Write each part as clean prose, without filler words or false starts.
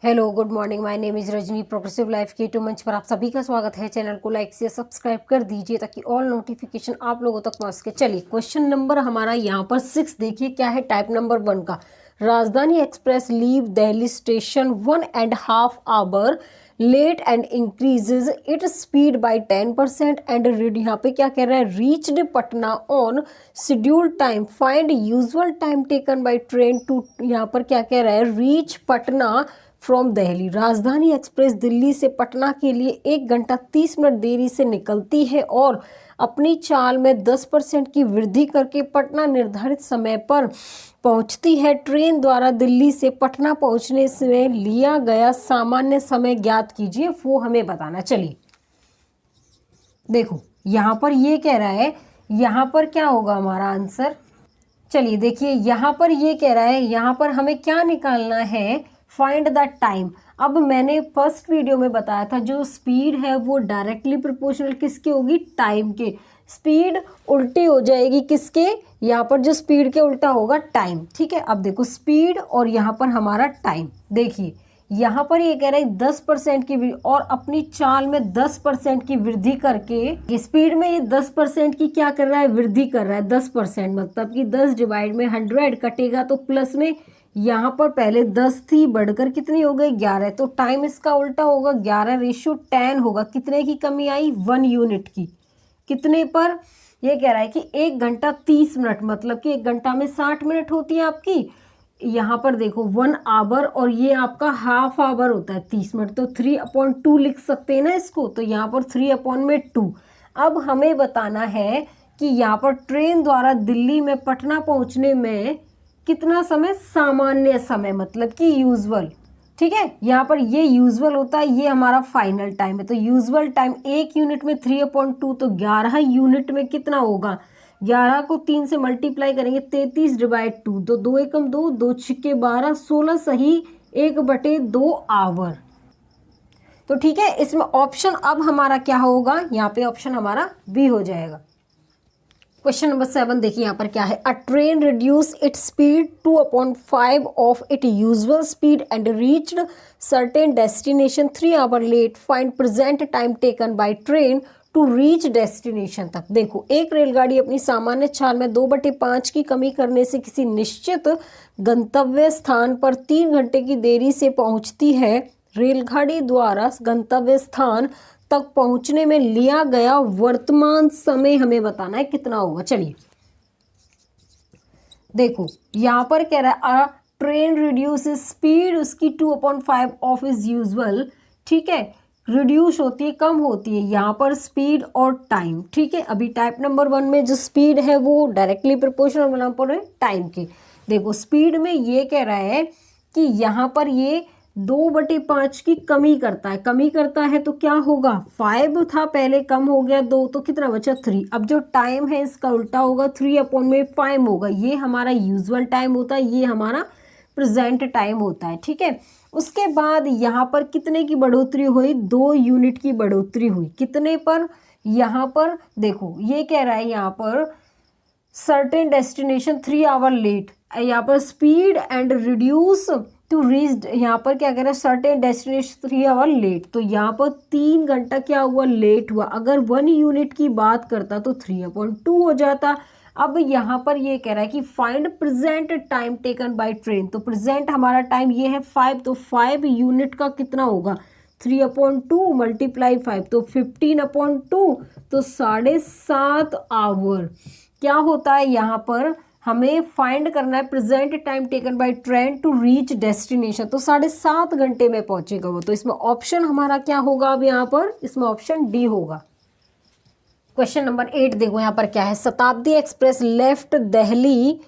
Hello good morning, my name is Rajni. Progressive life के to मंच पर आप सभी का स्वागत है। चैनल को लाइक से सब्सक्राइब कर दीजिए ताकि ऑल नोटिफिकेशन आप लोगों तक पहुंच सके। चलिए क्वेश्चन नंबर हमारा यहाँ पर 6 देखिए क्या है। टाइप नंबर 1 का, Rajdhani express leave Delhi station 1.5 hour late and increases it speed by 10% and read, यहाँ पे क्या कह रहा है, reached Patna on schedule time, find usual time taken by train to, यहाँ पर क्या कह रहा है, रीच पटना फ्रॉम दिल्ली। राजधानी एक्सप्रेस दिल्ली से पटना के लिए 1 घंटा 30 मिनट देरी से निकलती है और अपनी चाल में 10% की वृद्धि करके पटना निर्धारित समय पर पहुंचती है। ट्रेन द्वारा दिल्ली से पटना पहुंचने से लिया गया सामान्य समय ज्ञात कीजिए, वो हमें बताना। चलिए देखो यहाँ पर ये कह रहा है, यहाँ पर क्या होगा हमारा आंसर। चलिए देखिए यहाँ पर ये कह रहा है, यहाँ पर हमें क्या निकालना है, फाइंड द टाइम। अब मैंने फर्स्ट वीडियो में बताया था जो स्पीड है वो डायरेक्टली प्रोपोर्शनल किसके होगी, टाइम के। स्पीड उल्टी हो जाएगी किसके, यहाँ पर जो स्पीड के उल्टा होगा टाइम। ठीक है, अब देखो स्पीड और यहाँ पर हमारा टाइम। देखिए यहाँ पर ये कह रहा है 10% की और अपनी चाल में 10% की वृद्धि करके, स्पीड में ये 10% की क्या कर रहा है, वृद्धि कर रहा है। 10% मतलब कि 10 डिवाइड में 100 कटेगा तो प्लस में यहाँ पर पहले 10 थी, बढ़कर कितनी हो गई, 11। तो टाइम इसका उल्टा होगा, 11:10 होगा। कितने की कमी आई, 1 यूनिट की। कितने पर, ये कह रहा है कि 1 घंटा 30 मिनट, मतलब कि 1 घंटा में 60 मिनट होती है आपकी। यहाँ पर देखो 1 आवर और ये आपका हाफ आवर होता है 30 मिनट, तो 3/2 लिख सकते हैं ना इसको। तो यहाँ पर 3/2। अब हमें बताना है कि यहाँ पर ट्रेन द्वारा दिल्ली में पटना पहुँचने में कितना समय, सामान्य समय मतलब कि यूजुअल। ठीक है, यहाँ पर ये यूजुअल होता है, ये हमारा फाइनल टाइम है। तो यूजुअल टाइम 1 यूनिट में 3/2, तो 11 यूनिट में कितना होगा, 11 को 3 से मल्टीप्लाई करेंगे, 33/2। तो 2 एकम 2, 2 छिक्के 12, 16 सही 1/2 आवर। तो ठीक है, इसमें ऑप्शन अब हमारा क्या होगा, यहाँ पे ऑप्शन हमारा बी हो जाएगा। क्वेश्चन नंबर 7 देखिए यहाँ पर क्या है। A train reduce its speed 2/5 of it usual speed and reached certain destination 3 hour late, find present time taken by train to reach destination तक। देखो एक रेलगाड़ी अपनी सामान्य चाल में 2/5 की कमी करने से किसी निश्चित गंतव्य स्थान पर 3 घंटे की देरी से पहुंचती है। रेलगाड़ी द्वारा गंतव्य स्थान तक पहुंचने में लिया गया वर्तमान समय हमें बताना है कितना होगा। चलिए देखो यहाँ पर कह रहा है ट्रेन रिड्यूस स्पीड उसकी 2/5 ऑफ इज यूजुअल। ठीक है, रिड्यूस होती है, कम होती है यहाँ पर स्पीड और टाइम। ठीक है, अभी टाइप नंबर 1 में जो स्पीड है वो डायरेक्टली प्रोपोर्शनल बना पर है टाइम के। देखो स्पीड में ये कह रहा है कि यहाँ पर ये 2/5 की कमी करता है। कमी करता है तो क्या होगा, 5 था पहले, कम हो गया 2, तो कितना बचा 3। अब जो टाइम है इसका उल्टा होगा, 3/5 होगा। ये हमारा यूजुअल टाइम होता है, ये हमारा प्रेजेंट टाइम होता है। ठीक है, उसके बाद यहाँ पर कितने की बढ़ोतरी हुई, 2 यूनिट की बढ़ोतरी हुई। कितने पर, यहाँ पर देखो ये कह रहा है यहाँ पर सर्टेन डेस्टिनेशन 3 आवर लेट, यहाँ पर speed and reduce to reach, यहाँ पर क्या कह रहा है, सर्टेन डेस्टिनेशन 3 आवर लेट। तो यहाँ पर 3 घंटा क्या हुआ, लेट हुआ। अगर 1 यूनिट की बात करता तो 3/2 हो जाता। अब यहाँ पर ये कह रहा है कि find present time taken by train. तो प्रेजेंट हमारा टाइम ये है 5, तो 5 यूनिट का कितना होगा, 3/2 मल्टीप्लाई 5, तो 15/2, तो 7.5 आवर। क्या होता है यहाँ पर हमें फाइंड करना है present time taken by train to reach destination, तो 7.5 घंटे में पहुंचेगा वो। तो इसमें ऑप्शन हमारा क्या होगा, अब यहाँ पर इसमें ऑप्शन डी होगा। क्वेश्चन नंबर 8 देखो यहाँ पर क्या है। Shatabdi express left Delhi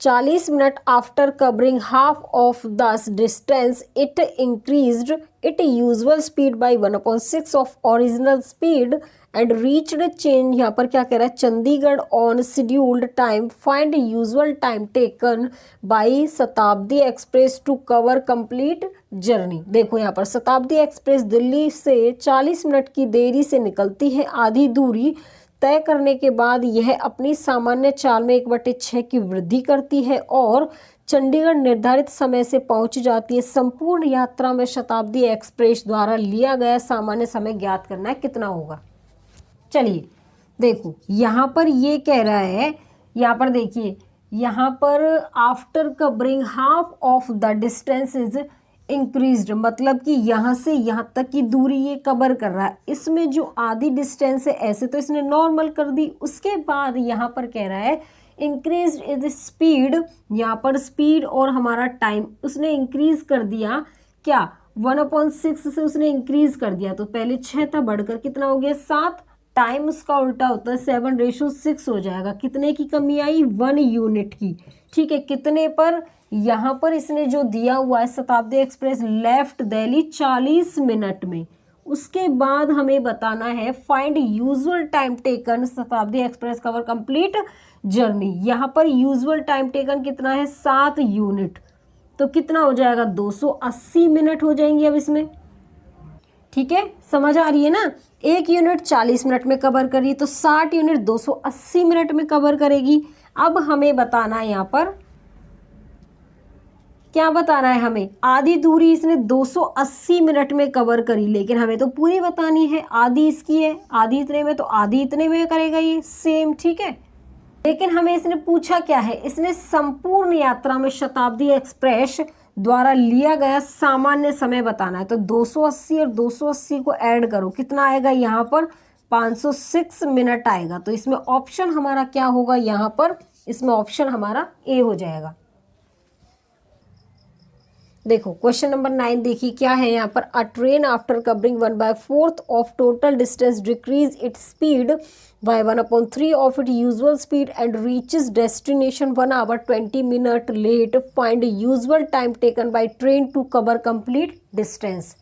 40 minute after covering half of the distance it increased it usual speed by 1/6 of original speed and reached change, यहाँ पर क्या कह रहा है, Chandigarh on scheduled time, find usual time taken by Shatabdi express to cover complete journey. देखो यहाँ पर शताब्दी एक्सप्रेस दिल्ली से 40 मिनट की देरी से निकलती है। आधी दूरी तय करने के बाद यह अपनी सामान्य चाल में 1/6 की वृद्धि करती है और चंडीगढ़ निर्धारित समय से पहुंच जाती है। संपूर्ण यात्रा में शताब्दी एक्सप्रेस द्वारा लिया गया सामान्य समय ज्ञात करना है, कितना होगा। चलिए देखो यहाँ पर ये कह रहा है, यहाँ पर देखिए, यहाँ पर after covering half of the distance is increased, मतलब कि यहाँ से यहाँ तक की दूरी ये कवर कर रहा है। इसमें जो आधी डिस्टेंस है ऐसे तो इसने नॉर्मल कर दी, उसके बाद यहाँ पर कह रहा है इंक्रीज इज स्पीड, यहाँ पर स्पीड और हमारा टाइम उसने इंक्रीज कर दिया, क्या 1/6 से उसने इंक्रीज कर दिया। तो पहले 6 था, बढ़कर कितना हो गया 7, टाइम उसका उल्टा होता है 7:6 हो जाएगा। कितने की कमी आई 1 यूनिट की, ठीक है। कितने पर, यहाँ पर इसने जो दिया हुआ है Shatabdi express left Delhi 40 minute में। उसके बाद हमें बताना है फाइंड यूजुअल टाइम टेकन शताब्दी एक्सप्रेस कवर कंप्लीट जर्नी। यहाँ पर यूजुअल टाइम टेकन कितना है 7 यूनिट, तो कितना हो जाएगा 280 मिनट हो जाएंगे अब इसमें, ठीक है। समझ आ रही है ना, 1 यूनिट 40 मिनट में कवर करी तो 60 यूनिट 280 मिनट में कवर करेगी। अब हमें बताना है यहाँ पर क्या बताना है, हमें आधी दूरी इसने 280 मिनट में कवर करी, लेकिन हमें तो पूरी बतानी है। आधी इसकी है, आधी इतने में, तो आधी इतने में करेगा ये सेम, ठीक है। लेकिन हमें इसने पूछा क्या है, इसने संपूर्ण यात्रा में शताब्दी एक्सप्रेस द्वारा लिया गया सामान्य समय बताना है। तो 280 और 280 को ऐड करो, कितना आएगा यहाँ पर 506 मिनट आएगा। तो इसमें ऑप्शन हमारा क्या होगा, यहाँ पर इसमें ऑप्शन हमारा ए हो जाएगा। देखो क्वेश्चन नंबर 9 देखिए क्या है यहाँ पर, a train after covering 1/4 of total distance decrease its speed by 1/3 of it usual speed and reaches destination 1 hour 20 minute late. Find usual time taken by train to cover complete distance.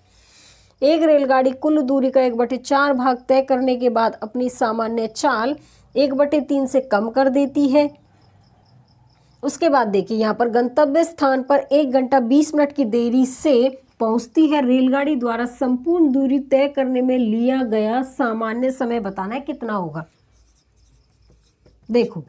एक रेलगाड़ी कुल दूरी का 1/4 भाग तय करने के बाद अपनी सामान्य चाल 1/3 से कम कर देती है। उसके बाद देखिए यहाँ पर गंतव्य स्थान पर 1 घंटा 20 मिनट की देरी से पहुंचती है। रेलगाड़ी द्वारा संपूर्ण दूरी तय करने में लिया गया सामान्य समय बताना है, कितना होगा। देखो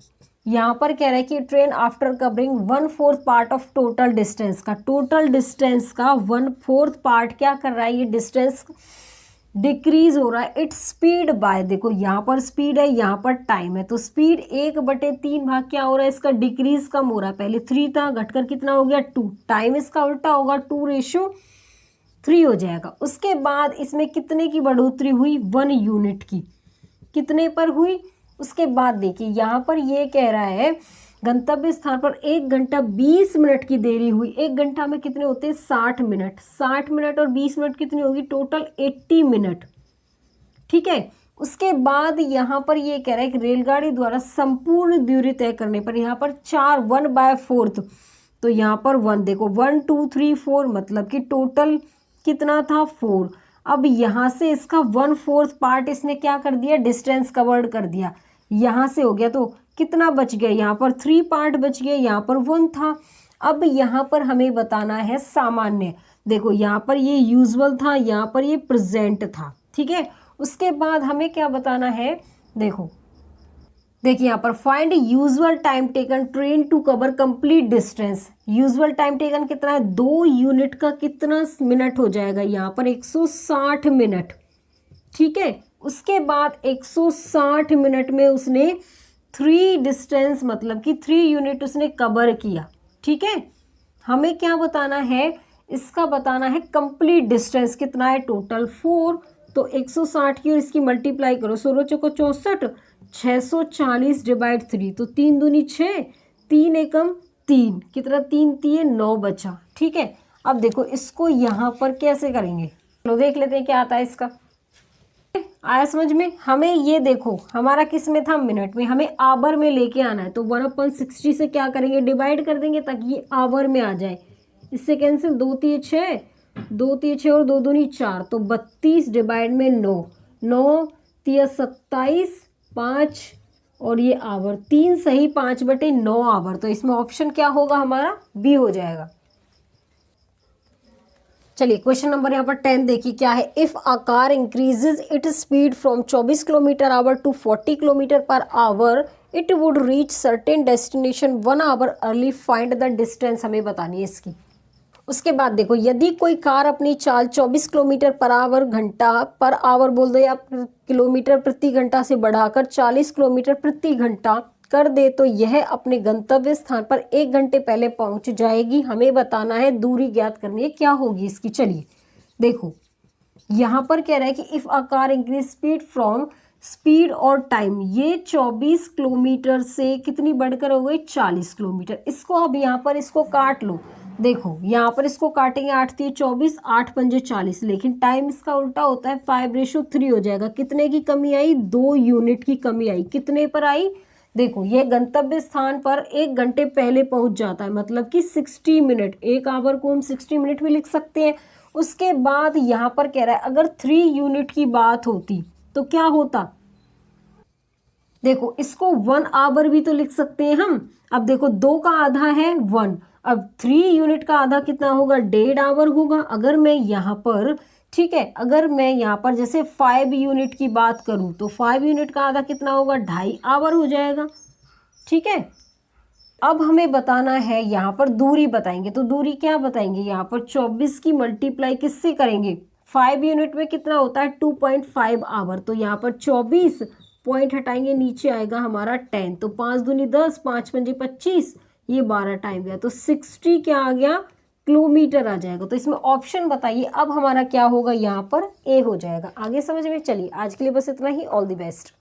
यहाँ पर कह रहा है कि train after covering 1/4 part of total distance का, टोटल डिस्टेंस का 1/4 पार्ट क्या कर रहा है, ये डिस्टेंस डिक्रीज हो रहा है इट्स स्पीड बाय, देखो यहाँ पर स्पीड है, यहाँ पर टाइम है, तो स्पीड 1/3 भाग क्या हो रहा है इसका डिक्रीज कम हो रहा है। पहले 3 था, घटकर कितना हो गया 2, टाइम इसका उल्टा होगा 2:3 हो जाएगा। उसके बाद इसमें कितने की बढ़ोतरी हुई 1 यूनिट की, कितने पर हुई। उसके बाद देखिए यहाँ पर ये कह रहा है गंतव्य स्थान पर 1 घंटा 20 मिनट की देरी हुई। 1 घंटा में कितने होते हैं 60 मिनट, 60 मिनट और 20 मिनट कितनी होगी टोटल 80 मिनट, ठीक है। उसके बाद यहाँ पर ये कह रहा है कि रेलगाड़ी द्वारा संपूर्ण दूरी तय करने पर यहाँ पर 1/4, तो यहाँ पर 1 देखो 1 2 3 4 मतलब कि टोटल कितना था 4। अब यहाँ से इसका 1/4 पार्ट इसने क्या कर दिया डिस्टेंस कवर्ड कर दिया, यहाँ से हो गया तो कितना बच गया, यहाँ पर 3 पार्ट बच गए, यहाँ पर 1 था। अब यहाँ पर हमें बताना है सामान्य, देखो यहाँ पर ये यूजुअल था, यहाँ पर ये प्रेजेंट था, ठीक है। उसके बाद हमें क्या बताना है, देखो देखिए यहाँ पर find usual time taken train to cover complete distance. Usual time taken कितना है 2 यूनिट का कितना मिनट हो जाएगा, यहाँ पर 160 मिनट, ठीक है। उसके बाद 160 मिनट में उसने 3 डिस्टेंस मतलब कि 3 यूनिट उसने कवर किया, ठीक है। हमें क्या बताना है, इसका बताना है कंप्लीट डिस्टेंस कितना है टोटल 4, तो 160 की और इसकी मल्टीप्लाई करो, 16 चौको 64, 640 डिवाइड 3, तो 3 दूनी 6, 3 एकम 3, कितना 3 3 9 बचा, ठीक है। अब देखो इसको यहाँ पर कैसे करेंगे, चलो देख लेते हैं क्या आता है इसका। आया समझ में, हमें ये देखो हमारा किस में था मिनट में, हमें आवर में लेके आना है, तो 1/60 से क्या करेंगे डिवाइड कर देंगे ताकि ये आवर में आ जाए। इससे कैंसिल 2 3 6, 2 3 6 और 2 दूनी 4, तो 32 डिवाइड में 9, 9 3 27, 5 और ये आवर 3 सही 5/9 आवर, तो इसमें ऑप्शन क्या होगा हमारा बी हो जाएगा। चलिए क्वेश्चन नंबर यहाँ पर 10 देखिए क्या है, if a car increases it speed from 24 kilometre hour to 40 kilometre per hour it would reach certain destination 1 hour early, find the distance हमें बतानी है इसकी। उसके बाद देखो, यदि कोई कार अपनी चाल 24 किलोमीटर पर आवर घंटा पर आवर बोल दो या किलोमीटर प्रति घंटा से बढ़ाकर 40 किलोमीटर प्रति घंटा कर दे तो यह अपने गंतव्य स्थान पर 1 घंटे पहले पहुंच जाएगी। हमें बताना है, दूरी ज्ञात करनी है, क्या होगी इसकी। चलिए देखो, यहाँ पर कह रहा है कि if a car increase speed from speed और टाइम, ये 24 किलोमीटर से कितनी बढ़कर हो गई 40 किलोमीटर। इसको अब यहाँ पर इसको काट लो। देखो यहाँ पर इसको काटेंगे, 8 3 24, 8 पंजे 40, लेकिन टाइम इसका उल्टा होता है, 5:3 हो जाएगा। कितने की कमी आई, 2 यूनिट की कमी आई। कितने पर आई, देखो ये गंतव्य स्थान पर 1 घंटे पहले पहुंच जाता है, मतलब कि 60 मिनट, 1 आवर को हम 60 मिनट भी लिख सकते हैं। उसके बाद यहाँ पर कह रहा है अगर 3 यूनिट की बात होती तो क्या होता। देखो इसको 1 आवर भी तो लिख सकते हैं हम। अब देखो 2 का आधा है 1, अब 3 यूनिट का आधा कितना होगा, 1.5 आवर होगा। अगर मैं यहाँ पर, ठीक है, अगर मैं यहाँ पर जैसे 5 यूनिट की बात करूँ तो 5 यूनिट का आधा कितना होगा, 2.5 आवर हो जाएगा। ठीक है, अब हमें बताना है, यहाँ पर दूरी बताएंगे। तो दूरी क्या बताएंगे, यहाँ पर 24 की मल्टीप्लाई किससे करेंगे, 5 यूनिट में कितना होता है 2.5 आवर। तो यहाँ पर 24 पॉइंट हटाएंगे, नीचे आएगा हमारा 10, तो 5 दूनी 10, 5 पंजे 25, ये 12 टाइम गया, तो 60 क्या आ गया, किलोमीटर आ जाएगा। तो इसमें ऑप्शन बताइए अब हमारा क्या होगा, यहाँ पर ए हो जाएगा। आगे समझ में। चलिए आज के लिए बस इतना ही। All the best.